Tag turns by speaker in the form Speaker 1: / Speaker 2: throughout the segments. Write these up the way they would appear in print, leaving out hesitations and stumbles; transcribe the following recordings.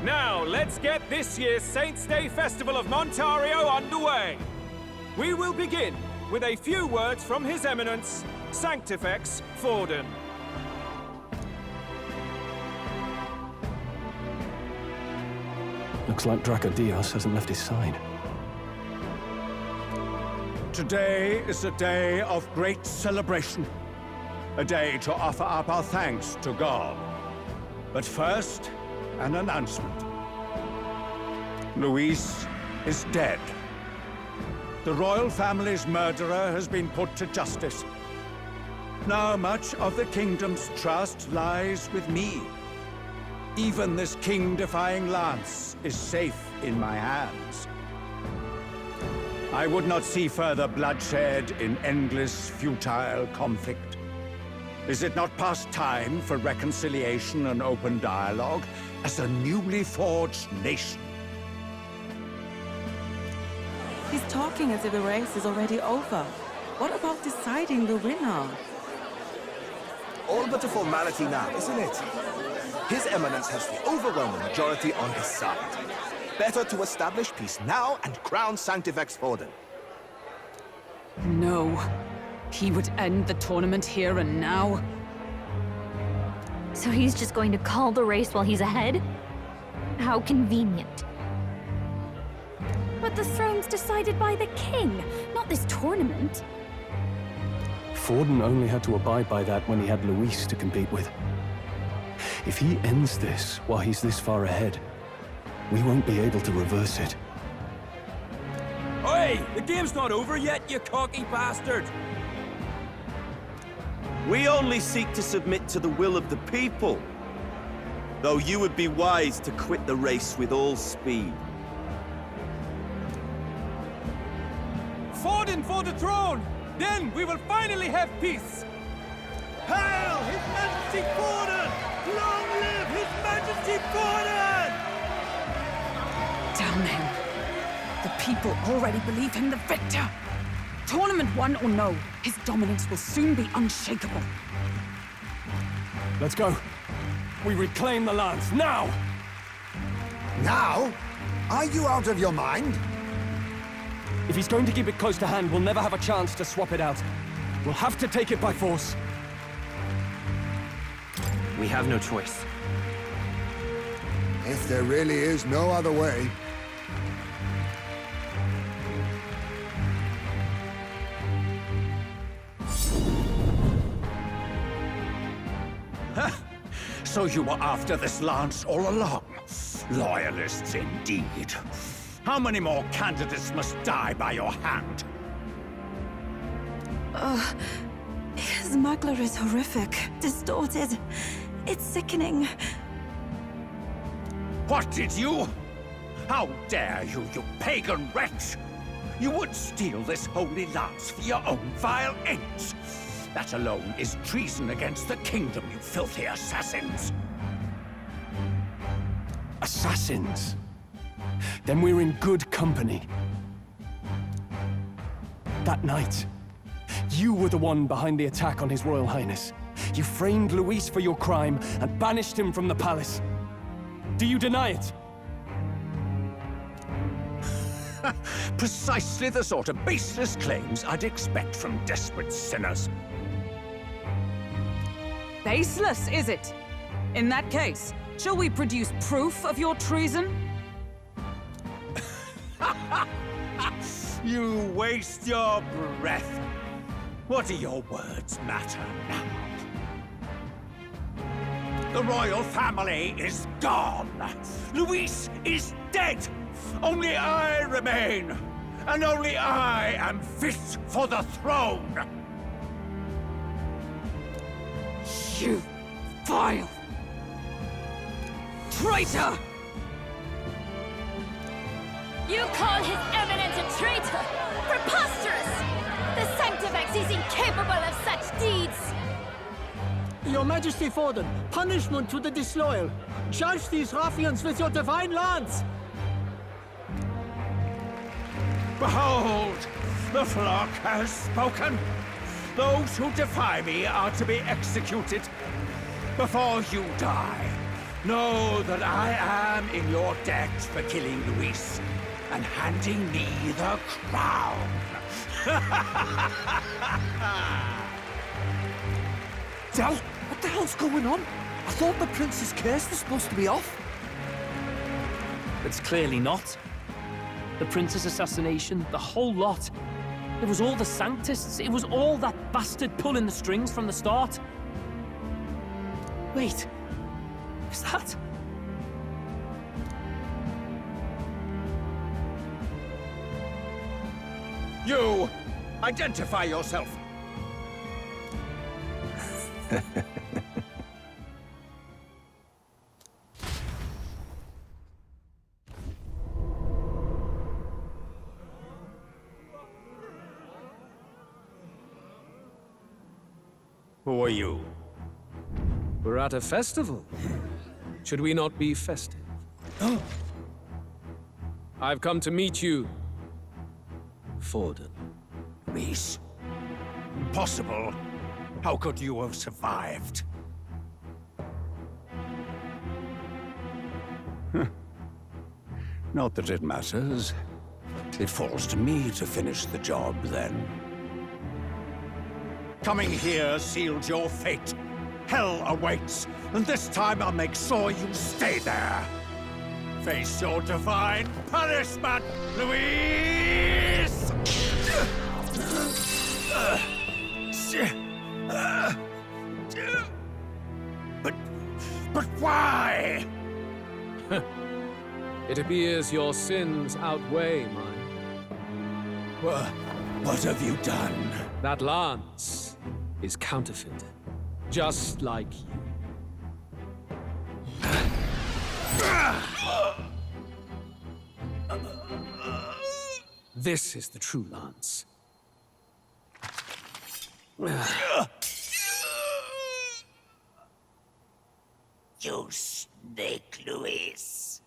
Speaker 1: Now, let's get this year's Saints' Day Festival of Montario underway. We will begin with a few words from His Eminence, Sanctifex Forden.
Speaker 2: Looks like Dracodios hasn't left his side.
Speaker 3: Today is a day of great celebration. A day to offer up our thanks to God. But first, an announcement. Luis is dead. The royal family's murderer has been put to justice. Now much of the kingdom's trust lies with me. Even this king-defying lance is safe in my hands. I would not see further bloodshed in endless, futile conflict. Is it not past time for reconciliation and open dialogue as a newly forged nation?
Speaker 4: He's talking as if the race is already over. What about deciding the winner?
Speaker 5: All but a formality now, isn't it? His Eminence has the overwhelming majority on his side. Better to establish peace now and crown Sanctifex Forden.
Speaker 6: No. He would end the tournament here and now.
Speaker 7: So he's just going to call the race while he's ahead? How convenient. But the throne's decided by the king, not this tournament.
Speaker 2: Forden only had to abide by that when he had Luis to compete with. If he ends this while he's this far ahead, we won't be able to reverse it.
Speaker 1: Oi! The game's not over yet, you cocky bastard!
Speaker 8: We only seek to submit to the will of the people. Though you would be wise to quit the race with all speed.
Speaker 1: Forden for the throne! Then we will finally have peace!
Speaker 8: Hail His Majesty Forden! Long live His Majesty Forden!
Speaker 6: Damn him. The people already believe him the victor. Tournament won or no, his dominance will soon be unshakable.
Speaker 2: Let's go. We reclaim the lance, now!
Speaker 5: Now? Are you out of your mind?
Speaker 2: If he's going to keep it close to hand, we'll never have a chance to swap it out. We'll have to take it by force.
Speaker 1: We have no choice.
Speaker 5: If there really is no other way.
Speaker 3: So you were after this lance all along? Loyalists indeed. How many more candidates must die by your hand?
Speaker 4: His smuggler is horrific, distorted. It's sickening.
Speaker 3: What did you? How dare you, you pagan wretch! You would steal this holy lance for your own vile ends. That alone is treason against the kingdom, you filthy assassins.
Speaker 2: Assassins? Then we're in good company. That night, you were the one behind the attack on His Royal Highness. You framed Luis for your crime and banished him from the palace. Do you deny it?
Speaker 3: Precisely the sort of baseless claims I'd expect from desperate sinners.
Speaker 6: Baseless, is it? In that case, shall we produce proof of your treason?
Speaker 3: You waste your breath. What do your words matter now? The royal family is gone. Luis is dead. Only I remain. And only I am fit for the throne.
Speaker 6: You vile traitor!
Speaker 7: You call His Eminence a traitor? Preposterous! The Sanctifex is incapable of such deeds!
Speaker 9: Your Majesty Forden, punishment to the disloyal. Judge these ruffians with your divine lance!
Speaker 3: Behold, the flock has spoken. Those who defy me are to be executed. Before you die, Know that I am in your debt for killing Luis and handing me the crown.
Speaker 10: Del, what the hell's going on? I thought the prince's curse was supposed to be off.
Speaker 11: It's clearly not. The prince's assassination, the whole lot. It was all the Sanctists. It was all that bastard pulling the strings from the start. Wait. Is that...
Speaker 3: You! Identify yourself! Who are you?
Speaker 1: We're at a festival. Should we not be festive? Oh. I've come to meet you, Forden.
Speaker 3: Reese? Impossible. How could you have survived? Not that it matters. It falls to me to finish the job, then. Coming here sealed your fate. Hell awaits, and this time I'll make sure you stay there. Face your divine punishment, Luis! But why?
Speaker 1: It appears your sins outweigh mine.
Speaker 3: What have you done?
Speaker 1: That lance is counterfeit, just like you. This is the true lance.
Speaker 3: You snake, Luis.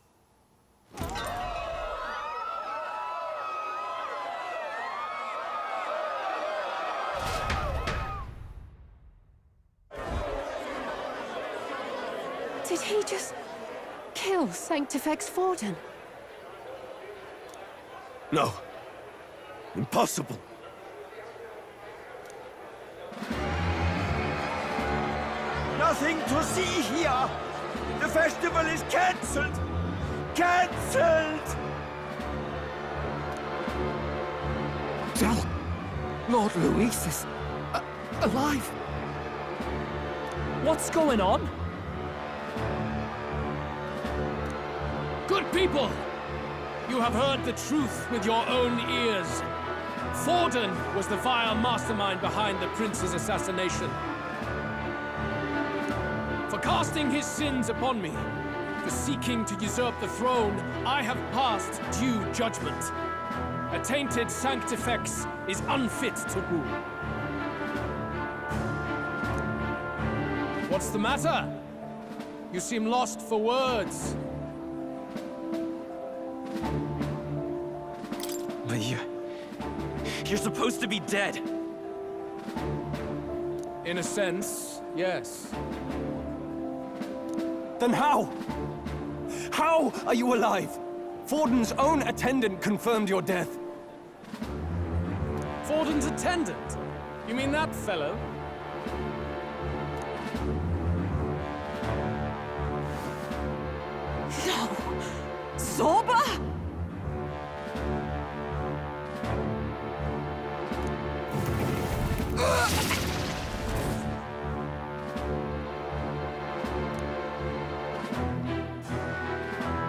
Speaker 7: Did he just kill Sanctifex Forden?
Speaker 8: No. Impossible.
Speaker 3: Nothing to see here! The festival is cancelled! Cancelled!
Speaker 10: Del, Lord Luis is... alive.
Speaker 11: What's going on?
Speaker 1: Good people! You have heard the truth with your own ears. Forden was the vile mastermind behind the prince's assassination. For casting his sins upon me, for seeking to usurp the throne, I have passed due judgment. A tainted Sanctifex is unfit to rule. What's the matter? You seem lost for words.
Speaker 11: But you're supposed to be dead.
Speaker 1: In a sense, yes.
Speaker 2: Then how? How are you alive? Forden's own attendant confirmed your death.
Speaker 1: Forden's attendant? You mean that fellow?
Speaker 6: No! Zorba?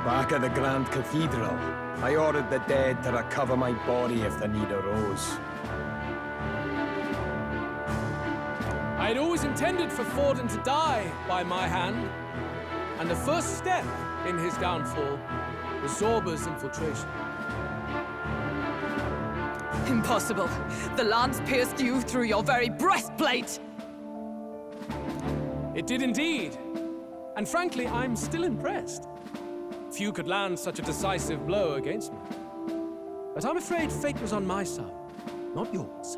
Speaker 12: Back at the Grand Cathedral, I ordered the dead to recover my body if the need arose.
Speaker 1: I had always intended for Forden to die by my hand, and the first step in his downfall was Zorba's infiltration.
Speaker 6: Impossible. The lance pierced you through your very breastplate!
Speaker 1: It did indeed. And frankly, I'm still impressed. Few could land such a decisive blow against me. But I'm afraid fate was on my side, not yours.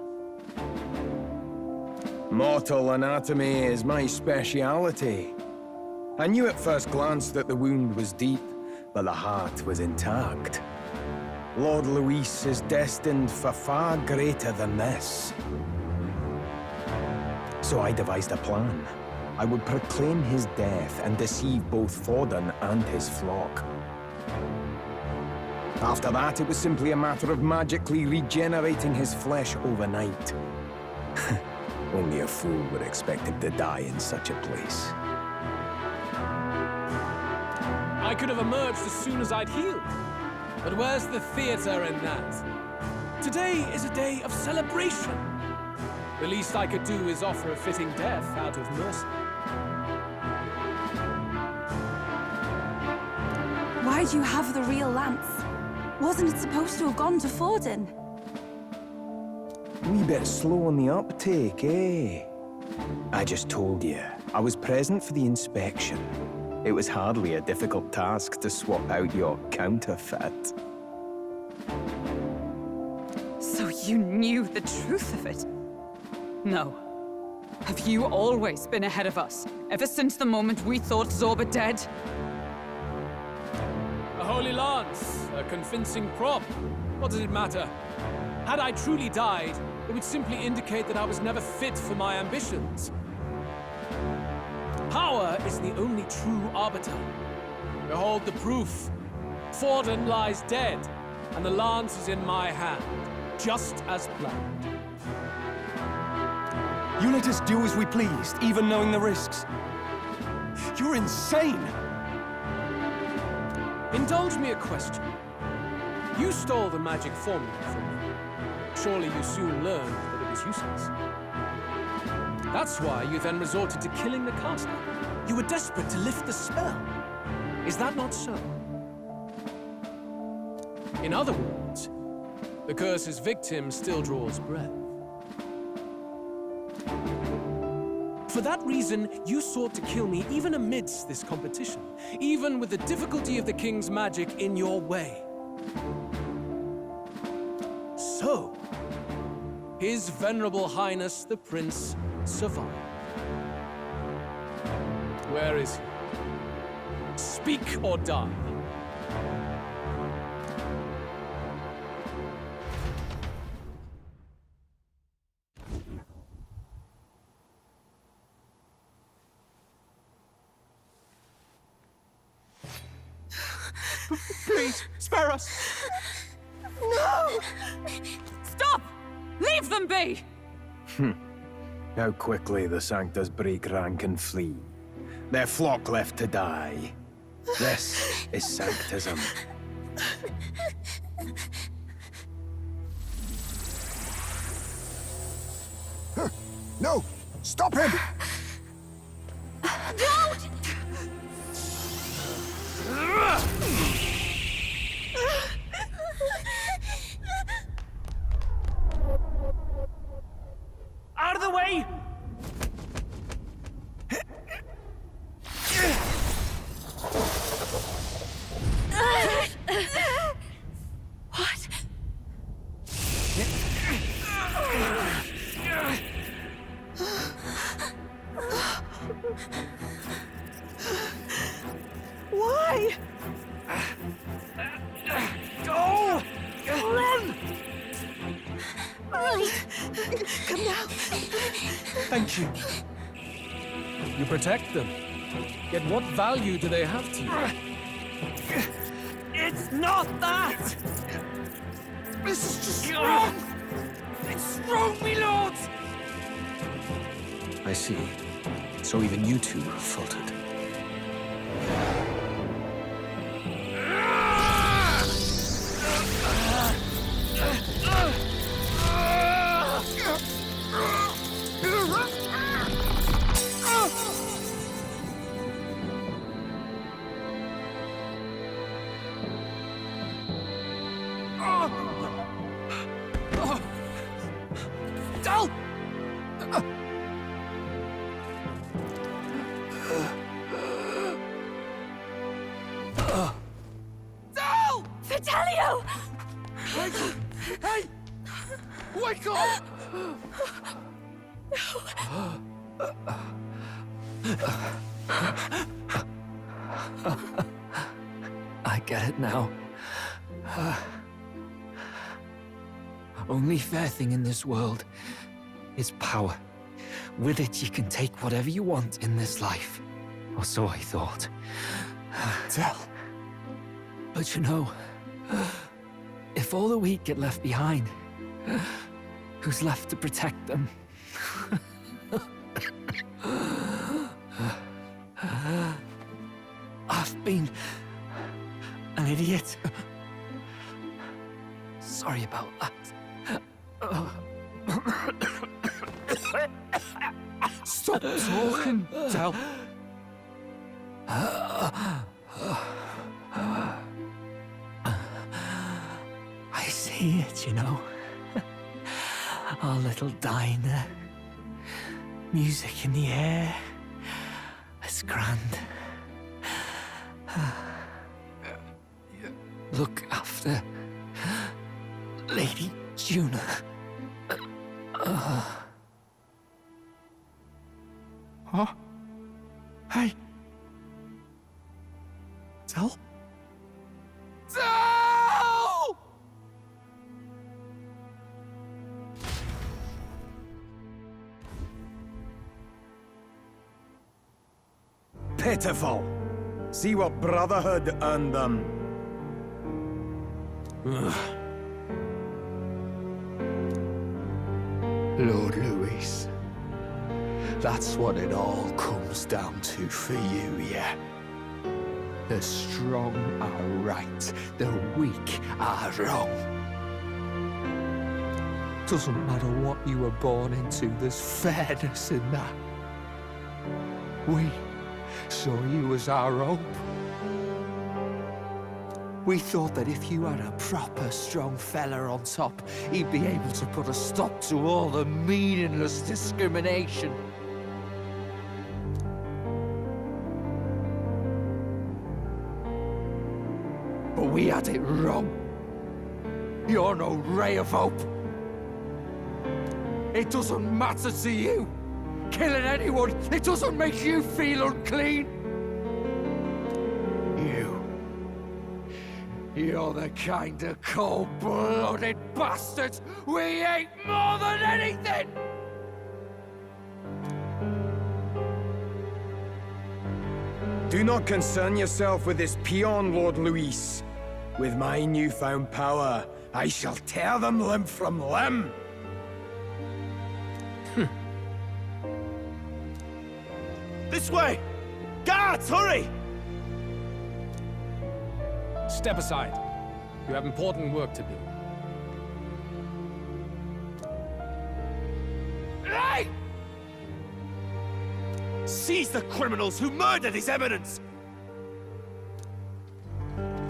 Speaker 12: Mortal anatomy is my speciality. I knew at first glance that the wound was deep, but the heart was intact. Lord Luis is destined for far greater than this. So I devised a plan. I would proclaim his death and deceive both Forden and his flock. After that, it was simply a matter of magically regenerating his flesh overnight. Only a fool would expect him to die in such a place.
Speaker 13: I could have emerged as soon as I'd healed. But where's the theater in that? Today is a day of celebration. The least I could do is offer a fitting death out of mercy.
Speaker 6: Why do you have the real lance? Wasn't it supposed to have gone to Forden?
Speaker 12: Wee bit slow on the uptake, eh? I just told you. I was present for the inspection. It was hardly a difficult task to swap out your counterfeit.
Speaker 6: So you knew the truth of it? No. Have you always been ahead of us? Ever since the moment we thought Zorba dead?
Speaker 13: A holy lance, a convincing prop. What does it matter? Had I truly died, it would simply indicate that I was never fit for my ambitions. Power is the only true arbiter. Behold the proof. Forden lies dead, and the lance is in my hand, just as planned.
Speaker 2: You let us do as we pleased, even knowing the risks. You're insane!
Speaker 13: Indulge me a question. You stole the magic formula from me. Surely you soon learned that it was useless. That's why you then resorted to killing the caster. You were desperate to lift the spell. Is that not so? In other words, the curse's victim still draws breath. For that reason, you sought to kill me even amidst this competition, even with the difficulty of the king's magic in your way. So, His Venerable Highness the Prince survived. Where is he? Speak or die.
Speaker 10: Please, spare us!
Speaker 6: No! Stop! Leave them be!
Speaker 12: How quickly the Sanctus break rank and flee. Their flock left to die. This is Sanctism.
Speaker 14: No! Stop him!
Speaker 7: Don't!
Speaker 11: Out of the way!
Speaker 7: What?
Speaker 6: Why?
Speaker 11: Go! Run!
Speaker 6: Come now.
Speaker 13: Thank you. You protect them. Yet what value do they have to you?
Speaker 11: It's not that!
Speaker 10: This is just wrong!
Speaker 11: It's wrong, me lords!
Speaker 2: I see. So even you two faltered.
Speaker 10: Dal!
Speaker 7: Dal! Fidelio!
Speaker 10: Hey! Wake up!
Speaker 7: No.
Speaker 10: I get it now. Only fair thing in this world is power. With it, you can take whatever you want in this life. Or so I thought.
Speaker 14: Tell.
Speaker 10: But you know, if all the weak get left behind, who's left to protect them? I've been an idiot. Sorry about that. Stop talking, Del. I see it, you know. Our little diner. Music in the air. It's grand. Look after Lady Juna.
Speaker 14: Huh? Hey. Del?
Speaker 10: Del!
Speaker 12: Pitiful. See what Brotherhood earned them.
Speaker 10: Lord Louis, that's what it all comes down to for you, yeah? The strong are right, the weak are wrong. Doesn't matter what you were born into, there's fairness in that. We saw you as our hope. We thought that if you had a proper strong fella on top, he'd be able to put a stop to all the meaningless discrimination. But we had it wrong. You're no ray of hope. It doesn't matter to you. Killing anyone, it doesn't make you feel unclean. You're the kind of cold-blooded bastards we hate more than anything!
Speaker 12: Do not concern yourself with this peon, Lord Louis. With my newfound power, I shall tear them limb from limb.
Speaker 8: This way! Guards, hurry!
Speaker 13: Step aside. You have important work to do.
Speaker 8: Hey! Seize the criminals who murdered His Eminence!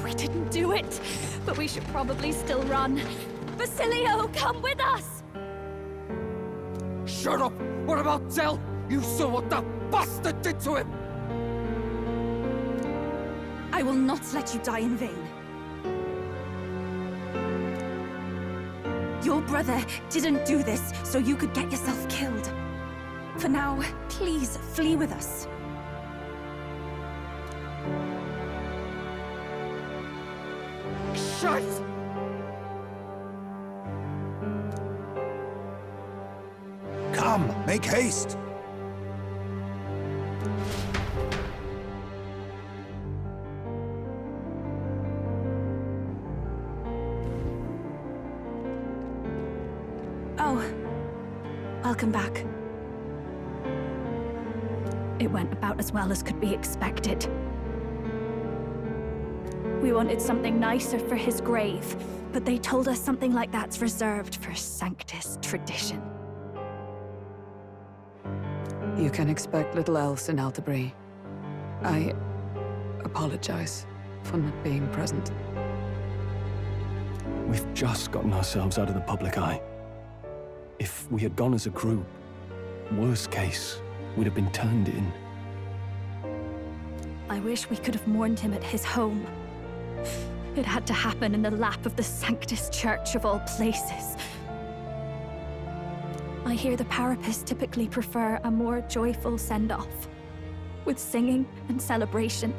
Speaker 7: We didn't do it, but we should probably still run. Basilio, come with us!
Speaker 10: Shut up! What about Del? You saw what that bastard did to him!
Speaker 15: I will not let you die in vain. Your brother didn't do this so you could get yourself killed. For now, please flee with us.
Speaker 10: Shite!
Speaker 14: Come, make haste.
Speaker 15: Oh, welcome back.
Speaker 7: It went about as well as could be expected. We wanted something nicer for his grave, but they told us something like that's reserved for Sanctus tradition.
Speaker 6: You can expect little else in Altabri. I apologize for not being present.
Speaker 2: We've just gotten ourselves out of the public eye. If we had gone as a group, worst case, we'd have been turned in.
Speaker 7: I wish we could have mourned him at his home. It had to happen in the lap of the Sanctus Church of all places. I hear the Parapists typically prefer a more joyful send-off, with singing and celebration.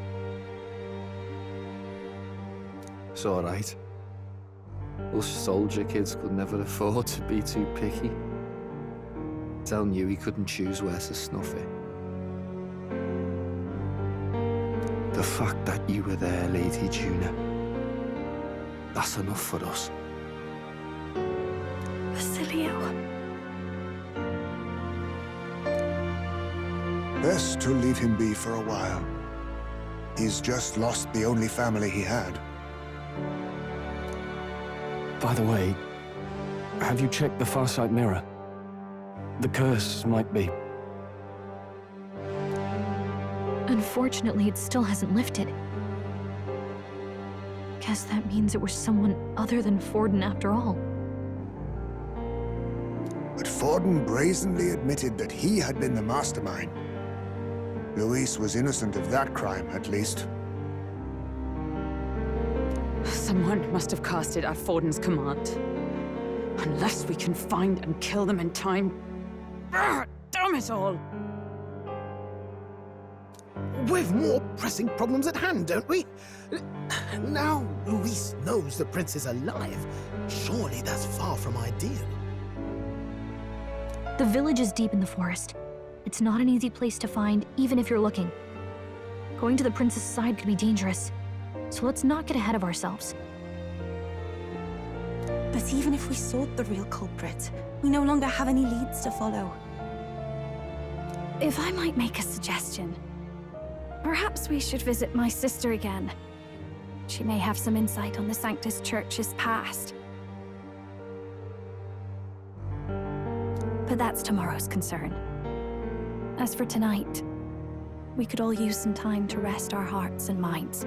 Speaker 10: It's all right. Us soldier kids could never afford to be too picky. Tell knew he couldn't choose where to snuff it. The fact that you were there, Lady Juna, that's enough for us.
Speaker 15: Basilio.
Speaker 14: Best to leave him be for a while. He's just lost the only family he had.
Speaker 2: By the way, have you checked the Farsight mirror? The curse might be...
Speaker 16: Unfortunately, it still hasn't lifted. Guess that means it was someone other than Forden after all.
Speaker 14: But Forden brazenly admitted that he had been the mastermind. Luis was innocent of that crime, at least.
Speaker 6: Someone must have cast it at Forden's command. Unless we can find and kill them in time. Damn it all!
Speaker 17: We've more pressing problems at hand, don't we? Now Luis knows the prince is alive. Surely that's far from ideal.
Speaker 16: The village is deep in the forest. It's not an easy place to find, even if you're looking. Going to the prince's side could be dangerous, so let's not get ahead of ourselves.
Speaker 15: But even if we sought the real culprit, we no longer have any leads to follow.
Speaker 18: If I might make a suggestion, perhaps we should visit my sister again. She may have some insight on the Sanctus Church's past.
Speaker 16: But that's tomorrow's concern. As for tonight, we could all use some time to rest our hearts and minds.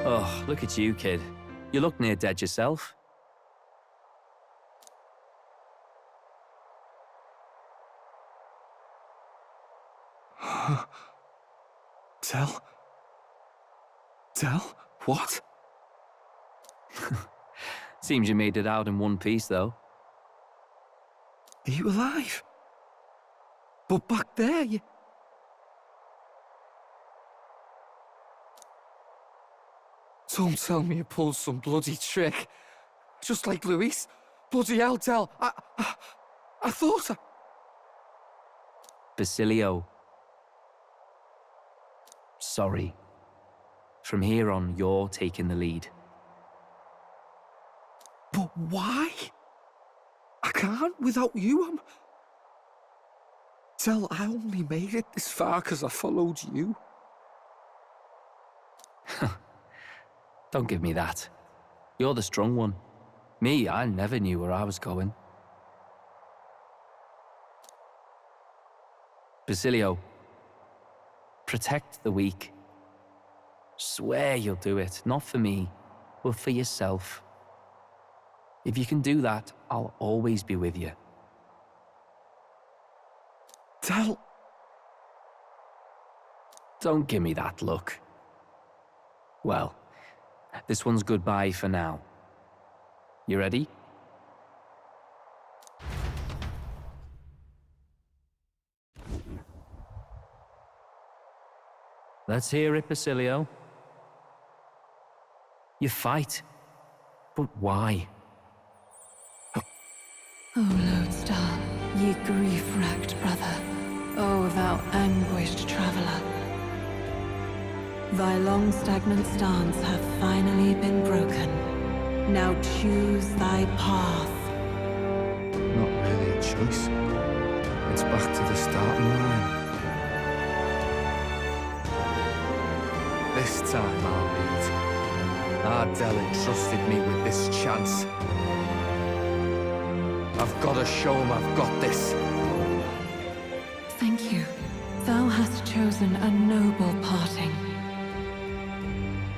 Speaker 11: Oh, look at you, kid. You look near dead yourself.
Speaker 10: Tell? What?
Speaker 11: Seems you made it out in one piece, though.
Speaker 10: Are you alive? But back there, you... Don't tell me you pulled some bloody trick. Just like Luis. Bloody hell, Tell. I thought I...
Speaker 11: Basilio. Sorry. From here on, you're taking the lead.
Speaker 10: But why? I can't without you. Tell, I only made it this far because I followed you.
Speaker 11: Don't give me that. You're the strong one. Me, I never knew where I was going. Basilio, protect the weak. Swear you'll do it, not for me, but for yourself. If you can do that, I'll always be with you.
Speaker 10: Tell...
Speaker 11: Don't give me that look. Well, this one's goodbye for now. You ready? Let's hear it, Basilio. You fight, but why?
Speaker 19: O Lodestar, ye grief-racked brother, O thou anguished traveler. Thy long stagnant stance hath finally been broken. Now choose thy path.
Speaker 10: Not really a choice. It's back to the starting line. This time I'll lead. Ardell entrusted me with this chance. I've got to show him I've got this.
Speaker 19: Thank you. Thou hast chosen a noble parting.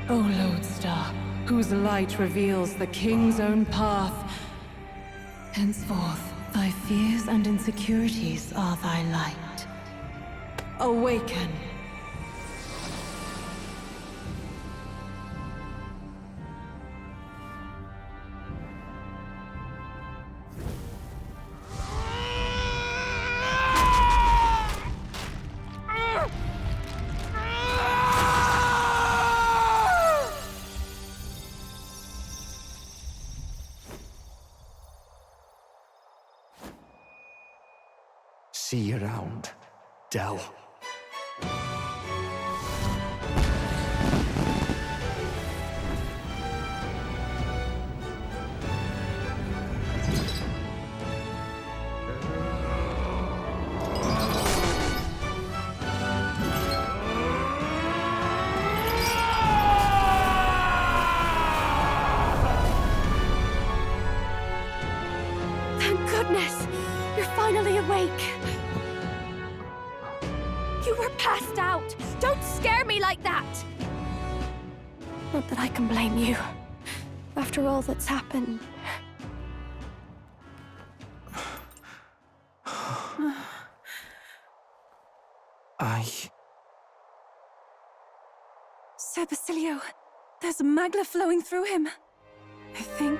Speaker 19: O Lodestar, whose light reveals the king's own path. Henceforth, thy fears and insecurities are thy light. Awaken.
Speaker 10: See you around, Del.
Speaker 18: Thank goodness! You're finally awake! You were passed out! Don't scare me like that! Not that I can blame you. After all that's happened.
Speaker 15: Sir Basilio, there's magla flowing through him. I think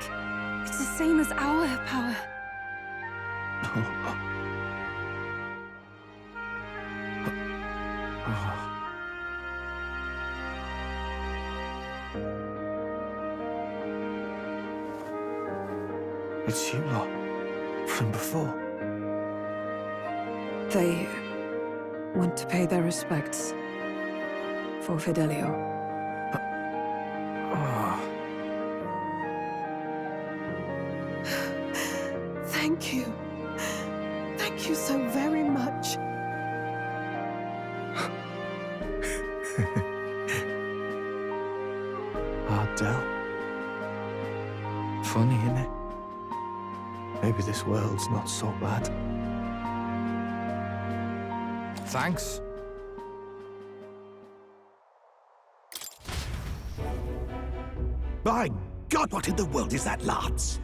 Speaker 15: it's the same as our power.
Speaker 10: It's you lot, from before.
Speaker 6: They want to pay their respects for Fidelio.
Speaker 9: Thank you. Thank you so very much.
Speaker 10: Del. Funny, innit? Maybe this world's not so bad.
Speaker 3: Thanks.
Speaker 20: By God, what in the world is that, lads?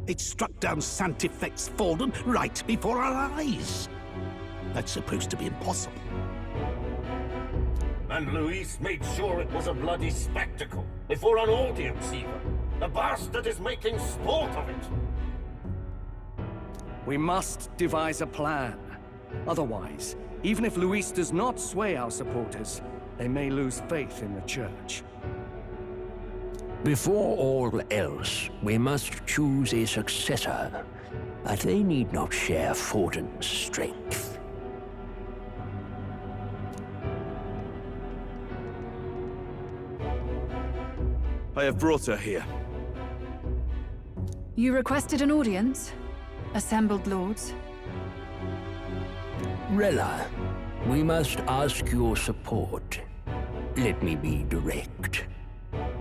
Speaker 20: It struck down Sanctifex Forden right before our eyes. That's supposed to be impossible.
Speaker 21: And Luis made sure it was a bloody spectacle, before an audience even. The bastard is making sport of it.
Speaker 2: We must devise a plan. Otherwise, even if Luis does not sway our supporters, they may lose faith in the Church.
Speaker 22: Before all else, we must choose a successor, but they need not share Forden's strength.
Speaker 8: I have brought her here.
Speaker 6: You requested an audience? Assembled lords?
Speaker 22: Rella, we must ask your support. Let me be direct.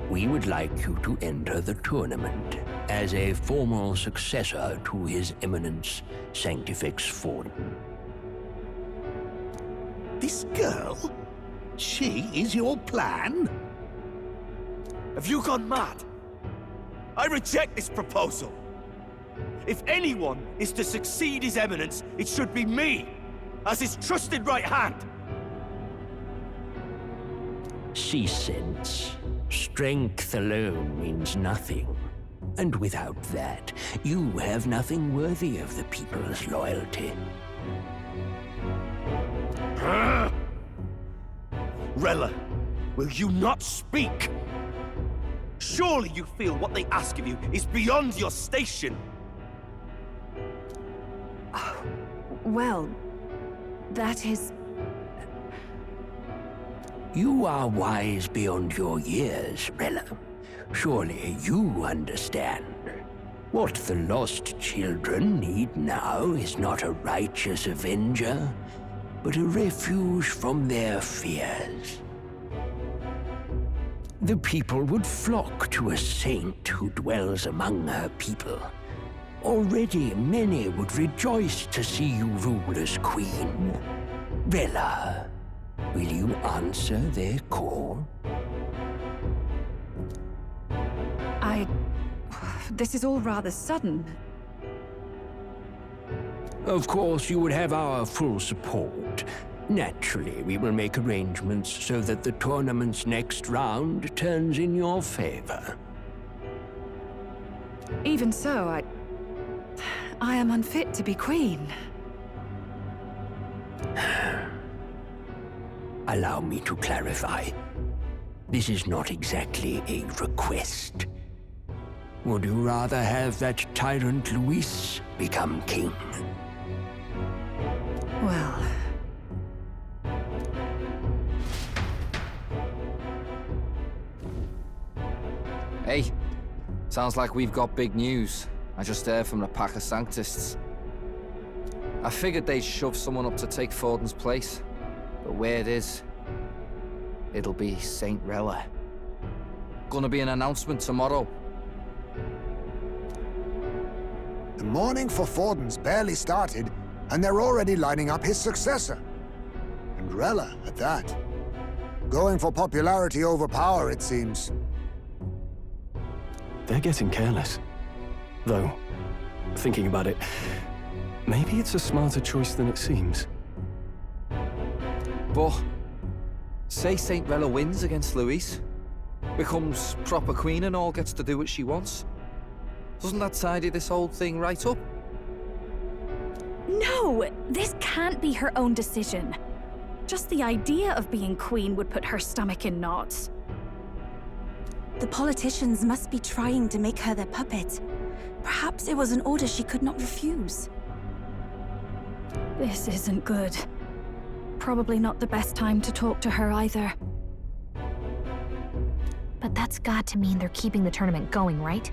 Speaker 22: We would like you to enter the tournament as a formal successor to His Eminence Sanctifex Forden.
Speaker 20: This girl? She is your plan?
Speaker 8: Have you gone mad? I reject this proposal. If anyone is to succeed His Eminence, it should be me, as his trusted right hand.
Speaker 22: She sense. Strength alone means nothing. And without that, you have nothing worthy of the people's loyalty.
Speaker 8: Rella, will you not speak? Surely you feel what they ask of you is beyond your station.
Speaker 6: Well, that is...
Speaker 22: You are wise beyond your years, Rella. Surely you understand. What the lost children need now is not a righteous avenger, but a refuge from their fears. The people would flock to a saint who dwells among her people. Already many would rejoice to see you rule as queen. Rella, will you answer their call?
Speaker 6: This is all rather sudden.
Speaker 22: Of course, you would have our full support. Naturally, we will make arrangements so that the tournament's next round turns in your favor.
Speaker 6: Even so, I am unfit to be queen.
Speaker 22: Allow me to clarify. This is not exactly a request. Would you rather have that tyrant Luis become king?
Speaker 6: Well...
Speaker 4: Hey, sounds like we've got big news. I just heard from the pack of Sanctists. I figured they'd shove someone up to take Forden's place, but where it is, it'll be Saint Rella. Gonna be an announcement tomorrow.
Speaker 14: The mourning for Forden's barely started, and they're already lining up his successor. And Rella, at that. Going for popularity over power, it seems.
Speaker 2: They're getting careless. Though, thinking about it, maybe it's a smarter choice than it seems.
Speaker 4: But, say Saint Rella wins against Louise, becomes proper queen and all, gets to do what she wants. Doesn't that tidy this whole thing right up?
Speaker 18: No! This can't be her own decision. Just the idea of being queen would put her stomach in knots.
Speaker 15: The politicians must be trying to make her their puppet. Perhaps it was an order she could not refuse.
Speaker 18: This isn't good. Probably not the best time to talk to her either.
Speaker 16: But that's got to mean they're keeping the tournament going, right?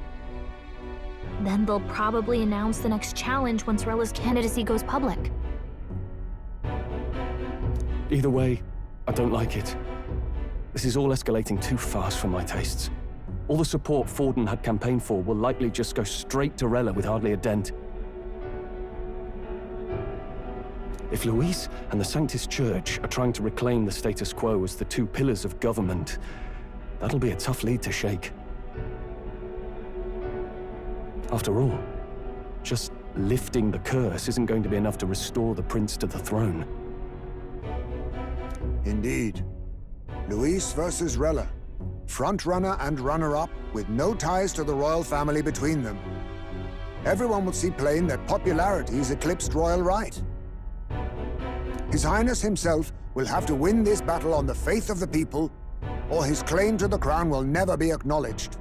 Speaker 16: Then they'll probably announce the next challenge once Rella's candidacy goes public.
Speaker 2: Either way, I don't like it. This is all escalating too fast for my tastes. All the support Forden had campaigned for will likely just go straight to Rella with hardly a dent. If Louise and the Sanctis Church are trying to reclaim the status quo as the two pillars of government, that'll be a tough lead to shake. After all, just lifting the curse isn't going to be enough to restore the prince to the throne.
Speaker 14: Indeed. Louise versus Rella. Front-runner and runner-up, with no ties to the royal family between them. Everyone will see plain that popularity has eclipsed royal right. His Highness himself will have to win this battle on the faith of the people, or his claim to the crown will never be acknowledged.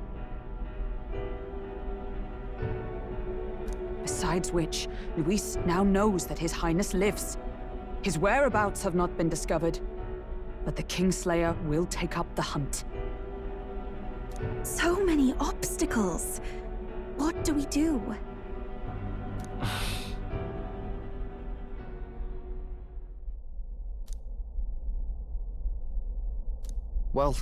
Speaker 6: Besides which, Luis now knows that His Highness lives. His whereabouts have not been discovered, but the Kingslayer will take up the hunt.
Speaker 15: So many obstacles. What do we do?
Speaker 4: Well,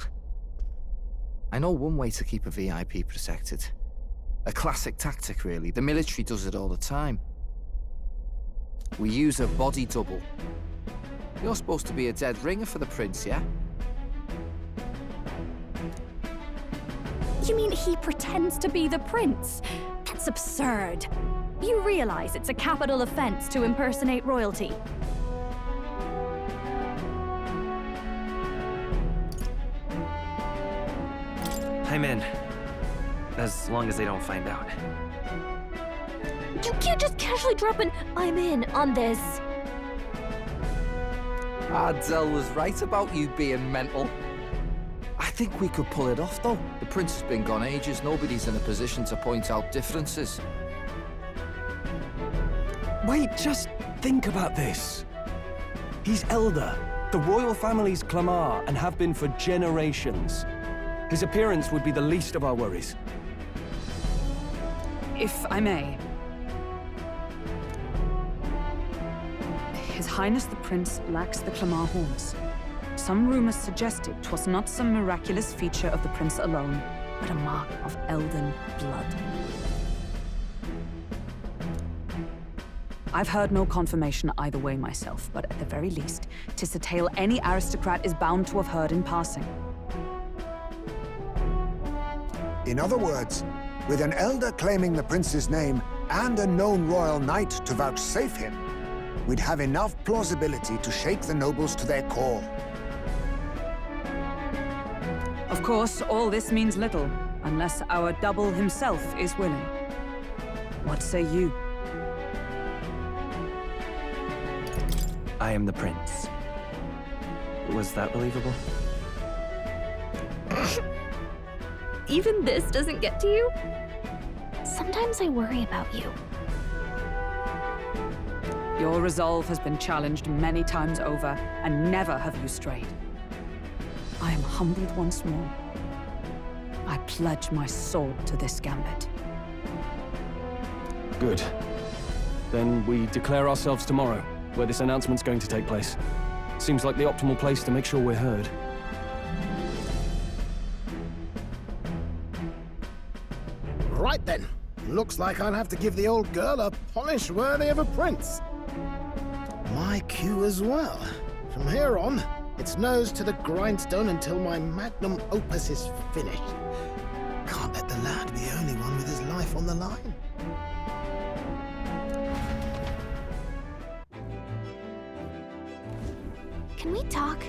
Speaker 4: I know one way to keep a VIP protected. A classic tactic, really. The military does it all the time. We use a body double. You're supposed to be a dead ringer for the prince, yeah?
Speaker 18: You mean he pretends to be the prince? That's absurd. You realize it's a capital offense to impersonate royalty.
Speaker 5: I'm in. As long as they don't find out.
Speaker 16: You can't just casually drop an "I'm in" on this.
Speaker 4: Ardell was right about you being mental. I think we could pull it off, though. The prince has been gone ages. Nobody's in a position to point out differences.
Speaker 2: Wait, just think about this. He's elder. The royal family's Clamar and have been for generations. His appearance would be the least of our worries.
Speaker 6: If I may. His Highness the Prince lacks the Clamar horns. Some rumors suggested 'twas not some miraculous feature of the prince alone, but a mark of Elden blood. I've heard no confirmation either way myself, but at the very least, 'tis a tale any aristocrat is bound to have heard in passing.
Speaker 14: In other words, with an elder claiming the prince's name and a known royal knight to vouchsafe him, we'd have enough plausibility to shake the nobles to their core.
Speaker 6: Of course, all this means little, unless our double himself is willing. What say you?
Speaker 5: I am the prince. Was that believable?
Speaker 16: Even this doesn't get to you? Sometimes I worry about you.
Speaker 6: Your resolve has been challenged many times over, and never have you strayed. I am humbled once more. I pledge my sword to this gambit.
Speaker 2: Good. Then we declare ourselves tomorrow, where this announcement's going to take place. Seems like the optimal place to make sure we're heard.
Speaker 17: Right then. Looks like I'll have to give the old girl a polish worthy of a prince. My cue as well. From here on, it's nose to the grindstone until my magnum opus is finished. Can't let the lad be the only one with his life on the line.
Speaker 16: Can we talk?